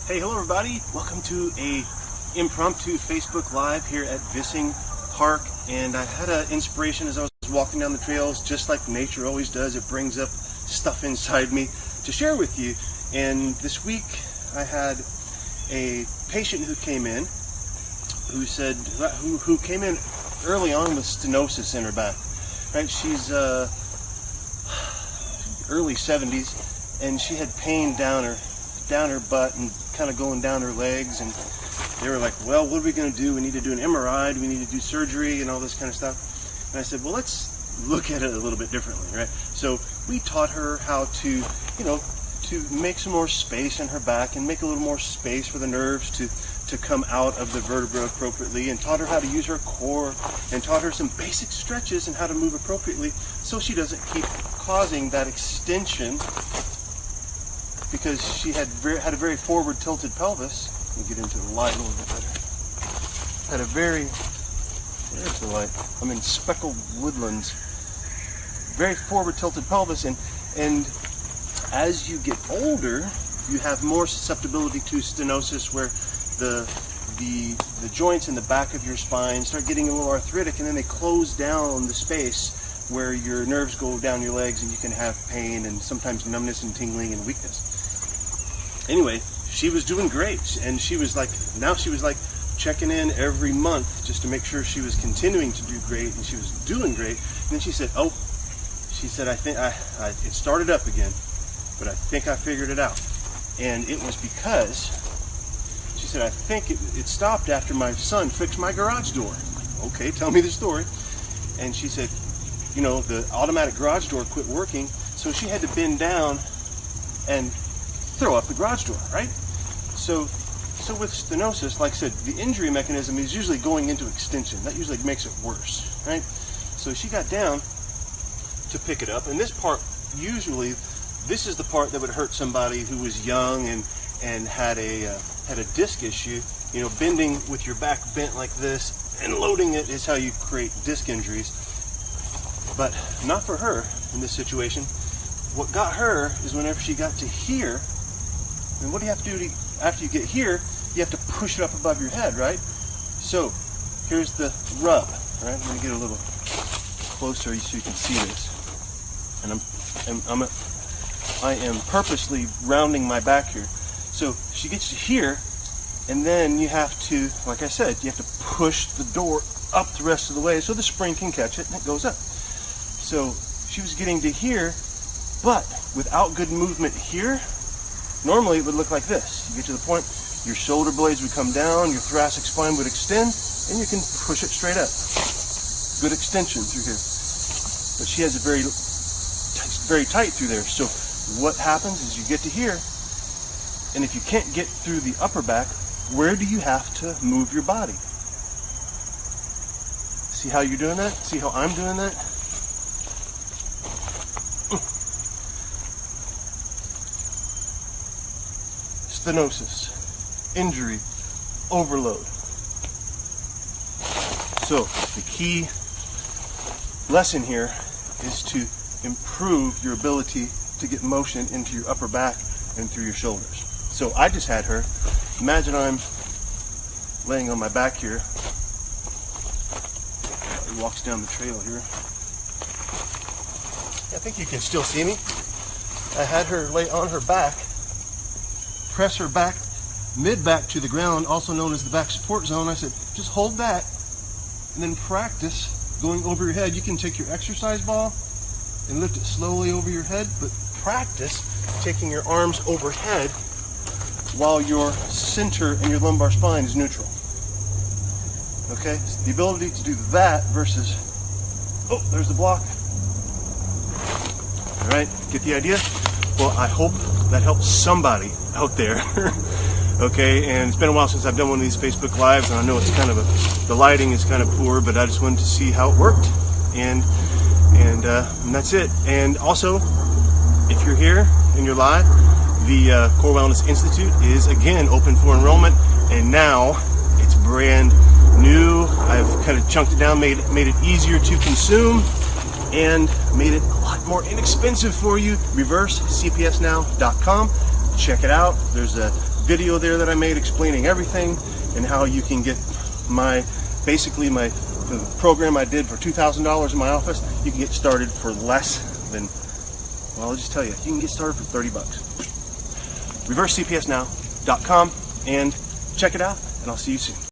Hey, hello everybody. Welcome to a impromptu Facebook Live here at Vissing Park. And I had an inspiration as I was walking down the trails, just like nature always does. It brings up stuff inside me to share with you. And this week I had a patient who came in who came in early on with stenosis in her back. Right? She's early 70s, and she had pain down her butt and kind of going down her legs, and they were like, well, what are we going to do? We need to do an MRI, we need to do surgery and all this kind of stuff. And I said, well, let's look at it a little bit differently, right? So we taught her how to, to make some more space in her back and make a little more space for the nerves to come out of the vertebra appropriately, and taught her how to use her core, and taught her some basic stretches and how to move appropriately so she doesn't keep causing that extension, because she had a very forward tilted pelvis. Let me get into the light a little bit better. There's the light. I'm in speckled woodlands. Very forward tilted pelvis, and as you get older, you have more susceptibility to stenosis, where the joints in the back of your spine start getting a little arthritic, and then they close down the space where your nerves go down your legs, and you can have pain and sometimes numbness and tingling and weakness. Anyway, she was doing great, and she was like checking in every month just to make sure she was continuing to do great, and she was doing great. And then she said, I think it started up again, but I think I figured it out. And it was because she said, I think it stopped after my son fixed my garage door. I'm like, okay, tell me the story. And she said, the automatic garage door quit working, so she had to bend down and throw up the garage door, right? So with stenosis, like I said, the injury mechanism is usually going into extension. That usually makes it worse, right? So she got down to pick it up, and this is the part that would hurt somebody who was young and had a disc issue. Bending with your back bent like this and loading it is how you create disc injuries. But not for her in this situation. What got her is whenever she got to here. And what do you have to do after you get here? You have to push it up above your head, right? So here's the rub, right? I'm going to get a little closer so you can see this. And I am purposely rounding my back here. So she gets to here, and then you have to, like I said, you have to push the door up the rest of the way so the spring can catch it and it goes up. So she was getting to here, but without good movement here, normally it would look like this. You get to the point, your shoulder blades would come down, your thoracic spine would extend, and you can push it straight up. Good extension through here. But she has it very tight through there. So what happens is you get to here, and if you can't get through the upper back, where do you have to move your body? See how you're doing that? See how I'm doing that? Stenosis, injury, overload. So the key lesson here is to improve your ability to get motion into your upper back and through your shoulders. So I just had her, imagine I'm laying on my back here. He walks down the trail here. I think you can still see me. I had her lay on her back, press her back, mid-back to the ground, also known as the back support zone. I said, just hold that, and then practice going over your head. You can take your exercise ball and lift it slowly over your head, but practice taking your arms overhead while your center and your lumbar spine is neutral. Okay, so the ability to do that versus, there's the block. All right, get the idea? Well, I hope that helps somebody out there. Okay, and it's been a while since I've done one of these Facebook Lives, and I know it's the lighting is kind of poor, but I just wanted to see how it worked, and that's it. And also, if you're here and you're live, the Core Wellness Institute is again open for enrollment, and now it's brand new. I've kind of chunked it down, made it easier to consume, and made it a lot more inexpensive for you. ReverseCPSnow.com. Check it out. There's a video there that I made explaining everything and how you can get basically the program I did for $2,000 in my office. You can get started for less than, well, I'll just tell you can get started for 30 bucks. ReverseCPSNow.com, and check it out, and I'll see you soon.